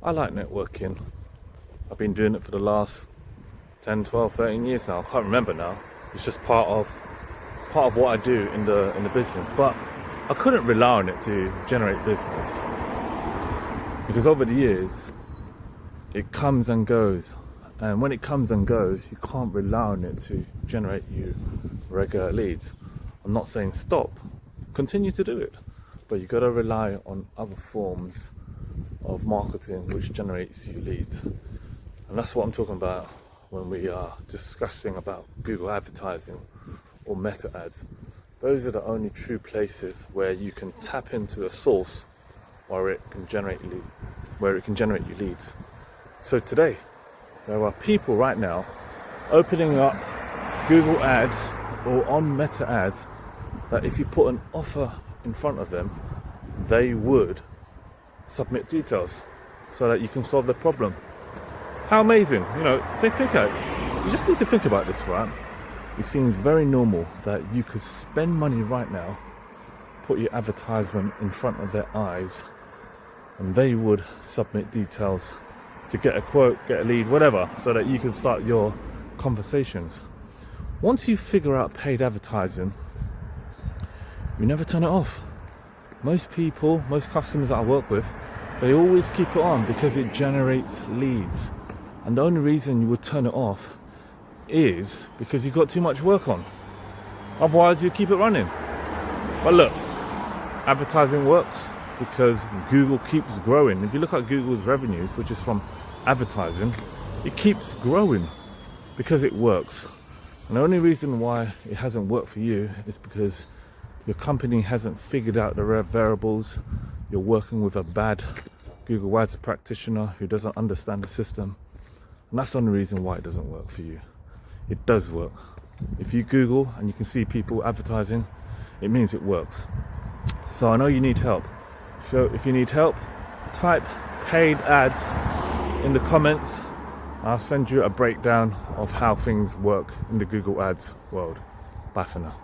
I like networking. I've been doing it for the last 10, 12, 13 years now. I can't remember now. It's just part of what I do in the business. But I couldn't rely on it to generate business, because over the years it comes and goes, and when it comes and goes, you can't rely on it to generate you regular leads. I'm not saying stop, continue to do it, but you got to rely on other forms of marketing which generates you leads. And that's what I'm talking about when we are discussing about Google advertising or meta ads. Those are the only true places where you can tap into a source where it can generate you leads. So today, there are people right now opening up Google ads or on meta ads that if you put an offer in front of them, they would submit details so that you can solve the problem. How amazing. Think about it. You just need to think about this, right? It seems very normal that you could spend money right now, put your advertisement in front of their eyes, and they would submit details to get a quote, get a lead, whatever, so that you can start your conversations. Once you figure out paid advertising, you never turn it off. Most customers that I work with, they always keep it on because it generates leads. And the only reason you would turn it off is because you've got too much work on. Otherwise, you keep it running. But look, advertising works because Google keeps growing. If you look at Google's revenues, which is from advertising, it keeps growing because it works. And the only reason why it hasn't worked for you is because your company hasn't figured out the variables. You're working with a bad Google Ads practitioner who doesn't understand the system. And that's the only reason why it doesn't work for you. It does work. If you Google and you can see people advertising, it means it works. So I know you need help. So if you need help, type paid ads in the comments. I'll send you a breakdown of how things work in the Google Ads world. Bye for now.